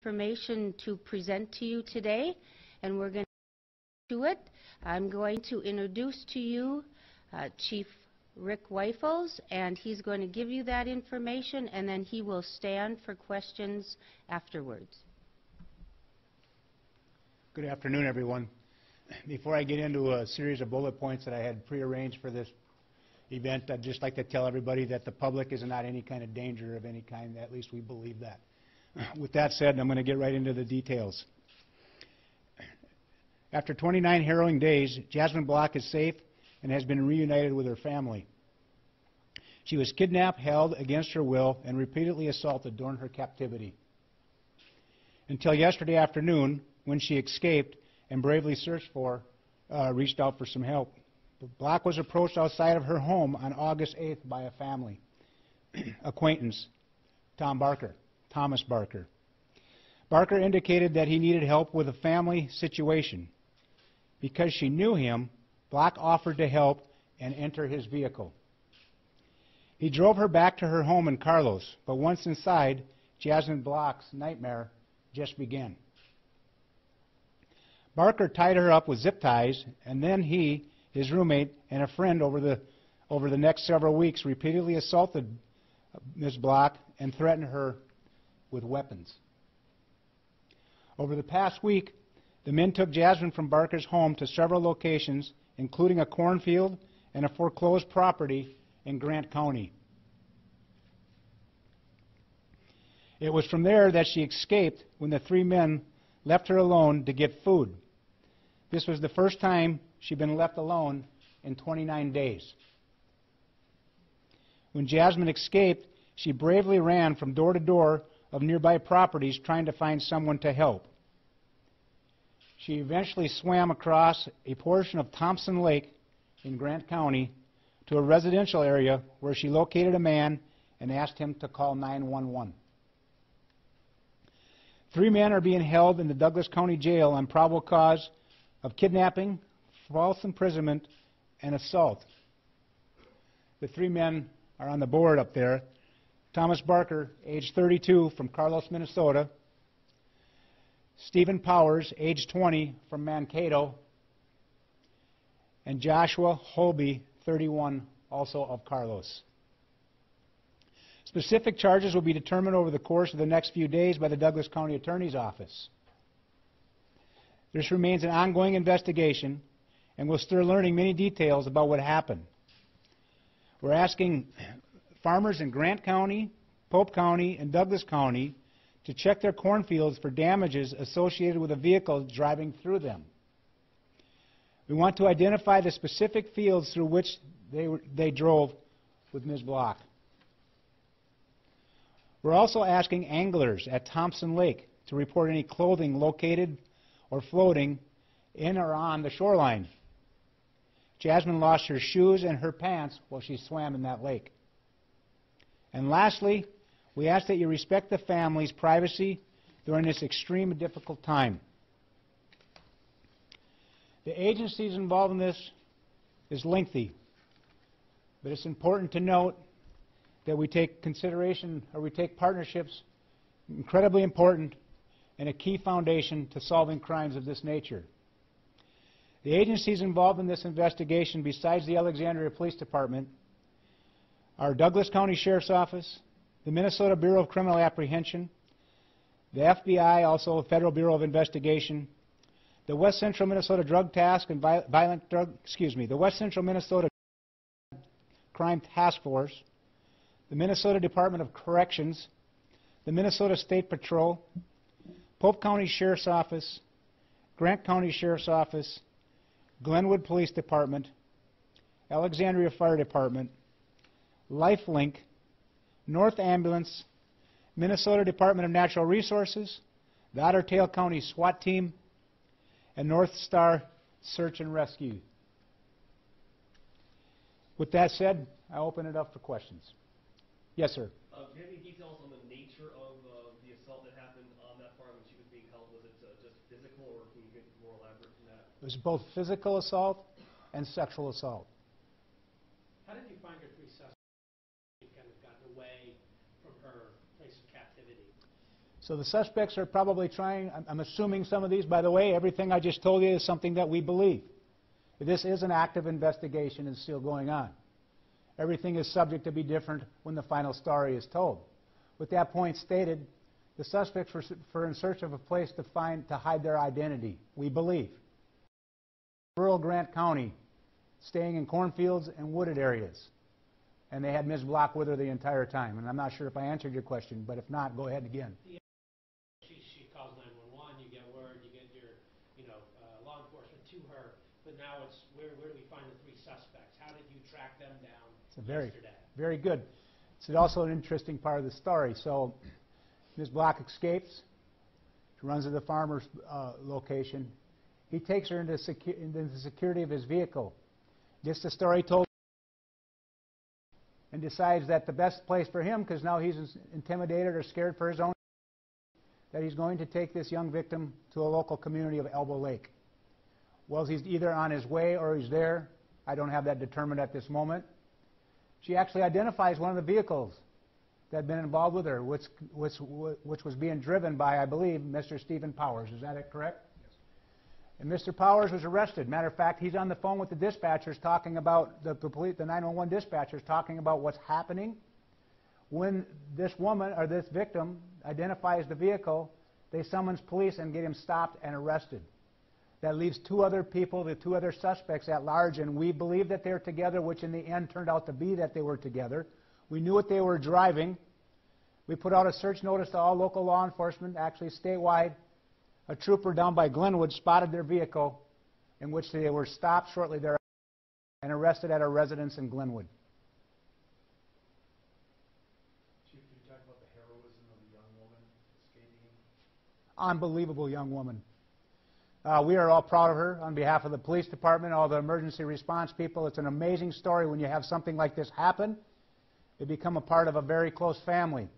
information to present to you today, and we're going to do it. I'm going to introduce to you Chief Rick Weifels, and he's going to give you that information, and then he will stand for questions afterwards. Good afternoon, everyone. Before I get into a series of bullet points that I had prearranged for this event, I'd just like to tell everybody that the public is not any kind of danger of any kind. At least we believe that. With that said, I'm going to get right into the details. After 29 harrowing days, Jasmine Block is safe and has been reunited with her family. She was kidnapped, held against her will, and repeatedly assaulted during her captivity. Until yesterday afternoon, when she escaped and bravely reached out for some help. Block was approached outside of her home on August 8th by a family acquaintance, Thomas Barker. Barker indicated that he needed help with a family situation. Because she knew him, Block offered to help and enter his vehicle. He drove her back to her home in Carlos, but once inside, Jasmine Block's nightmare just began. Barker tied her up with zip ties, and then he, his roommate, and a friend over the next several weeks repeatedly assaulted Ms. Block and threatened her with weapons. Over the past week, the men took Jasmine from Barker's home to several locations, including a cornfield and a foreclosed property in Grant County. It was from there that she escaped when the three men left her alone to get food. This was the first time she'd been left alone in 29 days. When Jasmine escaped, she bravely ran from door to door of nearby properties trying to find someone to help. She eventually swam across a portion of Thompson Lake in Grant County to a residential area where she located a man and asked him to call 911. 3 men are being held in the Douglas County Jail on probable cause of kidnapping, false imprisonment, and assault. The 3 men are on the board up there. Thomas Barker, age 32, from Carlos, Minnesota. Stephen Powers, age 20, from Mankato. And Joshua Holby, 31, also of Carlos. Specific charges will be determined over the course of the next few days by the Douglas County Attorney's Office. This remains an ongoing investigation, and we're still learning many details about what happened. We're asking farmers in Grant County, Pope County, and Douglas County to check their cornfields for damages associated with a vehicle driving through them. We want to identify the specific fields through which they drove with Ms. Block. We're also asking anglers at Thompson Lake to report any clothing located or floating in or on the shoreline. Jasmine lost her shoes and her pants while she swam in that lake. And lastly, we ask that you respect the family's privacy during this extreme and difficult time. The agencies involved in this is lengthy, but it's important to note that we take partnerships incredibly important and a key foundation to solving crimes of this nature. The agencies involved in this investigation, besides the Alexandria Police Department, are Douglas County Sheriff's Office, the Minnesota Bureau of Criminal Apprehension, the FBI, also the Federal Bureau of Investigation, the West Central Minnesota Drug Task and the West Central Minnesota Crime Task Force, the Minnesota Department of Corrections, the Minnesota State Patrol, Pope County Sheriff's Office, Grant County Sheriff's Office, Glenwood Police Department, Alexandria Fire Department, LifeLink, North Ambulance, Minnesota Department of Natural Resources, the Otter Tail County SWAT Team, and North Star Search and Rescue. With that said, I open it up for questions. Yes, sir. Do you have any details on the nature of the assault that happened on that farm when she was being held? Was it just physical, or can you get more elaborate than that? It was both physical assault and sexual assault. How did you find her 3 suspects? You kind of gotten away from her place of captivity. So the suspects are probably trying, I'm assuming some of these, by the way, everything I just told you is something that we believe. This is an active investigation and still going on. Everything is subject to be different when the final story is told. With that point stated, the suspects were in search of a place to hide their identity, we believe. Rural Grant County, staying in cornfields and wooded areas. And they had Ms. Block with her the entire time. And I'm not sure if I answered your question, but if not, go ahead again. She calls 911, you get word, you get your, law enforcement to her, but now it's where do we find the three suspects? How did you track them down yesterday? Very good. It's also an interesting part of the story. So Ms. Block escapes. She runs to the farmer's location. He takes her into the security of his vehicle. Gets the story told and decides that the best place for him, because now he's intimidated or scared for his own, that he's going to take this young victim to a local community of Elbow Lake. Well, he's either on his way or he's there. I don't have that determined at this moment. She actually identifies one of the vehicles that had been involved with her, which was being driven by, I believe, Mr. Stephen Powers. Is that correct? Yes. And Mr. Powers was arrested. Matter of fact, he's on the phone with the dispatchers talking about, the 911 dispatchers talking about what's happening. When this woman, or this victim, identifies the vehicle, they summons police and get him stopped and arrested. That leaves two other people, the two other suspects at large, and we believe that they're together, which in the end turned out to be that they were together. We knew what they were driving. We put out a search notice to all local law enforcement, actually statewide. A trooper down by Glenwood spotted their vehicle, in which they were stopped shortly thereafter and arrested at a residence in Glenwood. Chief, can you talk about the heroism of the young woman escaping? Unbelievable young woman. We are all proud of her on behalf of the police department, all the emergency response people. It's an amazing story when you have something like this happen. They become a part of a very close family.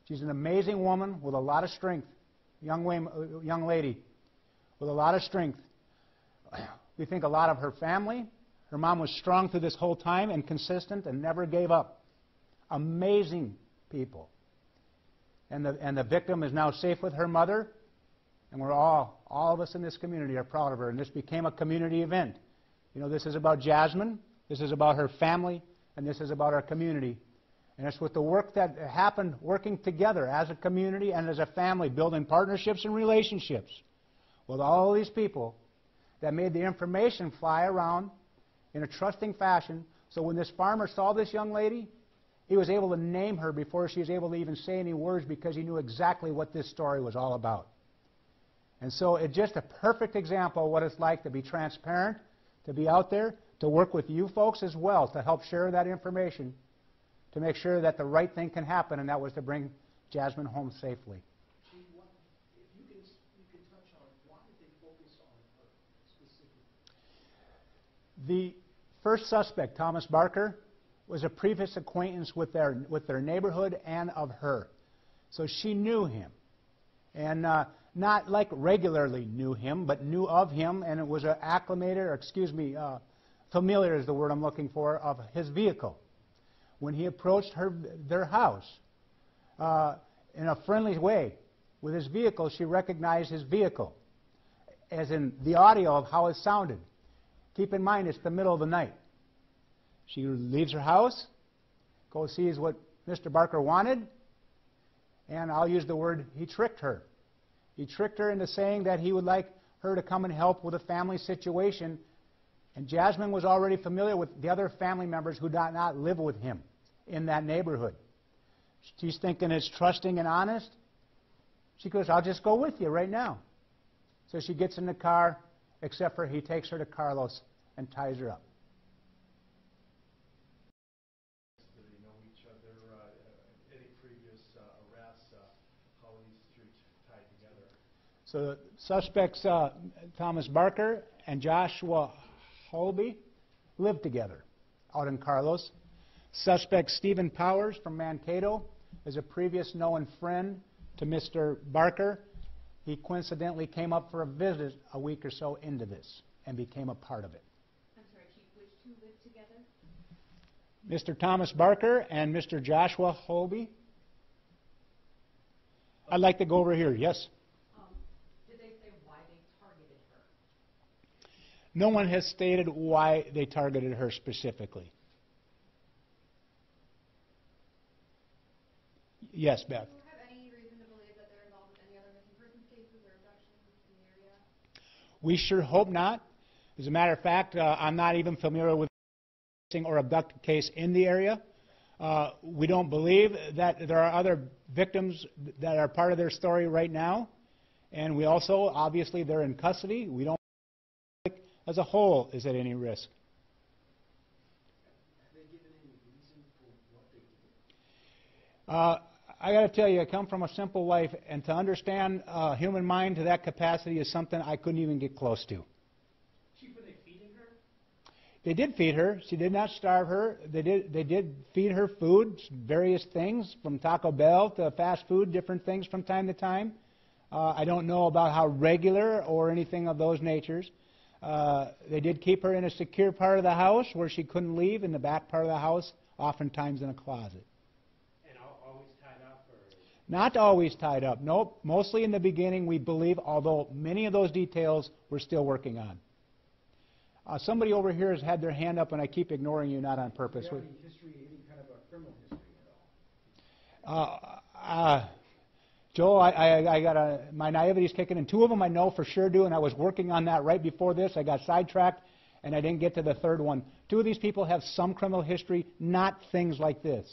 She's an amazing woman with a lot of strength, young lady with a lot of strength. We think a lot of her family. Her mom was strong through this whole time and consistent and never gave up. Amazing people. And the victim is now safe with her mother. And we're all of us in this community are proud of her. And this became a community event. This is about Jasmine, this is about her family, and this is about our community. And it's with the work that happened, working together as a community and as a family, building partnerships and relationships with all these people that made the information fly around in a trusting fashion. So when this farmer saw this young lady, he was able to name her before she was able to even say any words, because he knew exactly what this story was all about. And so it's just a perfect example of what it's like to be transparent, to be out there, to work with you folks as well, to help share that information, to make sure that the right thing can happen, and that was to bring Jasmine home safely. Chief, if you can touch on why did they focus on her specifically? The first suspect, Thomas Barker, was a previous acquaintance with their neighborhood and of her. So she knew him. And not like regularly knew him, but knew of him, and it was an familiar is the word I'm looking for, of his vehicle. When he approached their house in a friendly way with his vehicle, she recognized his vehicle, as in the audio of how it sounded. Keep in mind, it's the middle of the night. She leaves her house, goes sees what Mr. Barker wanted, and I'll use the word, he tricked her. He tricked her into saying that he would like her to come and help with a family situation. And Jasmine was already familiar with the other family members who did not live with him in that neighborhood. She's thinking it's trusting and honest. She goes, I'll just go with you right now. So she gets in the car, except for he takes her to Carlos and ties her up. Do they know each other? Any previous arrests? How are these three tied together? So the suspects, Thomas Barker and Joshua Holby, lived together out in Carlos. Suspect Stephen Powers from Mankato is a previous known friend to Mr. Barker. He coincidentally came up for a visit a week or so into this and became a part of it. I'm sorry, Chief, which two lived together? Mr. Thomas Barker and Mr. Joshua Holby. I'd like to go over here, yes? Did they say why they targeted her? No one has stated why they targeted her specifically. Yes, Beth. Do you have any reason to believe that they're involved with any other missing persons cases or abductions in the area? We sure hope not. As a matter of fact, I'm not even familiar with a missing or abducted case in the area. We don't believe that there are other victims that are part of their story right now. And we also, obviously, they're in custody. We don't think as a whole is at any risk. Have they given any reason for what they did? I got to tell you, I come from a simple life, and to understand human mind to that capacity is something I couldn't even get close to. Chief, were they feeding her? They did feed her. She did not starve her. They did feed her food, various things, from Taco Bell to fast food, different things from time to time. I don't know about how regular or anything of those natures. They did keep her in a secure part of the house where she couldn't leave, in the back part of the house, oftentimes in a closet. And always tied up? Or? Not always tied up, nope. Mostly in the beginning, we believe, although many of those details we're still working on. Somebody over here has had their hand up, and I keep ignoring you, not on purpose. Do you have any history, any kind of a criminal history at all? Joe, I got my naivety's kicking in. Two of them I know for sure do, and I was working on that right before this. I got sidetracked, and I didn't get to the third one. Two of these people have some criminal history, not things like this.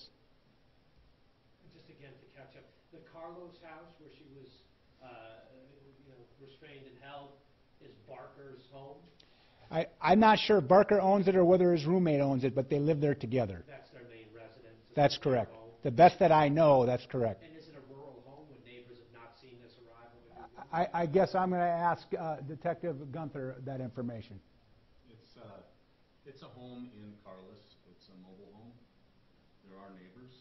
Just again to catch up, the Carlos house where she was, restrained and held is Barker's home. I'm not sure if Barker owns it or whether his roommate owns it, but they live there together. That's their main residence. That's correct. The best that I know, that's correct. And is it a rural home when neighbors have not seen this arrival? I guess I'm going to ask Detective Gunther that information. It's a home in Carlos. It's a mobile home. There are neighbors.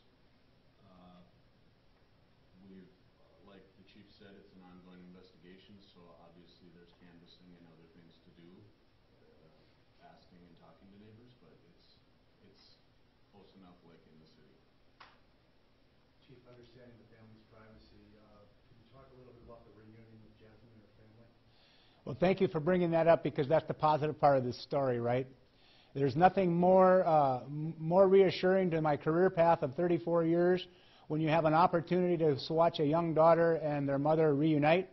Like the chief said, it's an ongoing investigation, so obviously there's canvassing and other things to do, asking and talking to neighbors, but it's close enough like in the city. Chief, understanding the family's privacy, could you talk a little bit about the reunion with Jasmine and her family? Well, thank you for bringing that up, because that's the positive part of this story, right? There's nothing more reassuring to my career path of 34 years when you have an opportunity to watch a young daughter and their mother reunite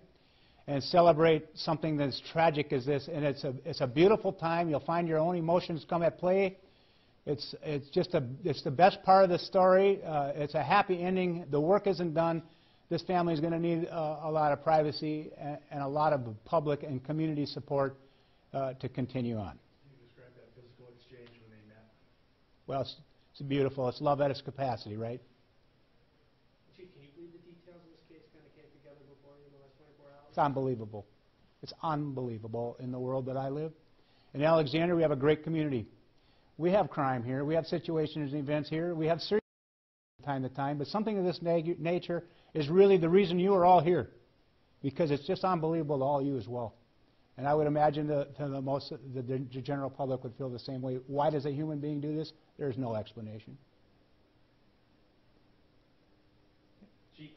and celebrate something that's tragic as this. And it's a beautiful time. You'll find your own emotions come at play. It's the best part of the story. It's a happy ending. The work isn't done. This family is going to need a lot of privacy and a lot of public and community support to continue on. Can you describe that physical exchange when they met? Well, it's beautiful. It's love at its capacity, right? Chief, can you believe the details of this case kind of came together before you in the last 24 hours? It's unbelievable. It's unbelievable in the world that I live. In Alexandria, we have a great community. We have crime here. We have situations and events here. We have serious from time to time. But something of this nature is really the reason you are all here, because it's just unbelievable to all you as well. And I would imagine the general public would feel the same way. Why does a human being do this? There's no explanation. Chief,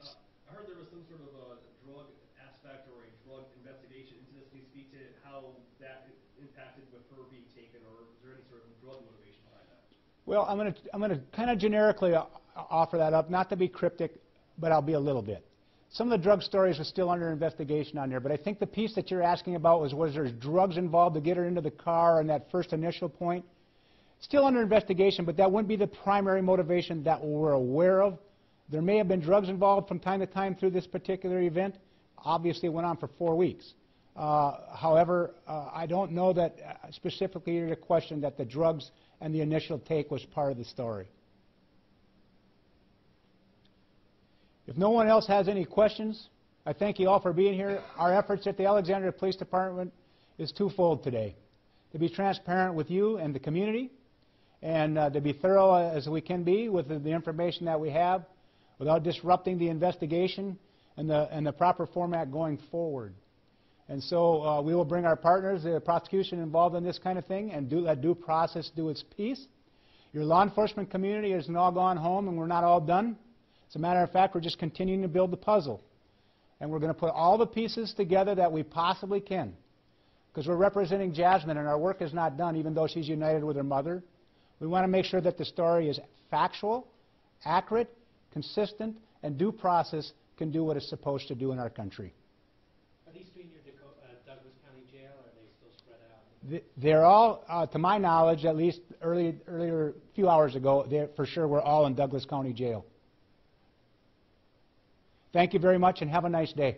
I heard there was some sort of a drug aspect or a drug investigation into this. Can you speak to how that impacted with her being taken, or is there any sort of drug motivation behind that? Well, I'm going to kind of generically offer that up, not to be cryptic, but I'll be a little bit. Some of the drug stories are still under investigation on there, but I think the piece that you're asking about was there drugs involved to get her into the car on that first initial point? Still under investigation, but that wouldn't be the primary motivation that we're aware of. There may have been drugs involved from time to time through this particular event. Obviously, it went on for 4 weeks. However, I don't know that specifically to the question that the drugs and the initial take was part of the story. If no one else has any questions, I thank you all for being here. Our efforts at the Alexandria Police Department is twofold today: to be transparent with you and the community, and to be thorough as we can be with the information that we have without disrupting the investigation and the proper format going forward. And so we will bring our partners, the prosecution involved in this kind of thing, and let due process do its piece. Your law enforcement community has all gone home, and we're not all done. As a matter of fact, we're just continuing to build the puzzle. and we're going to put all the pieces together that we possibly can, because we're representing Jasmine, and our work is not done, even though she's united with her mother. We want to make sure that the story is factual, accurate, consistent, and due process can do what it's supposed to do in our country. Are these three near Douglas County Jail, or are they still spread out? They're all, to my knowledge, at least earlier, a few hours ago, for sure we're all in Douglas County Jail. Thank you very much, and have a nice day.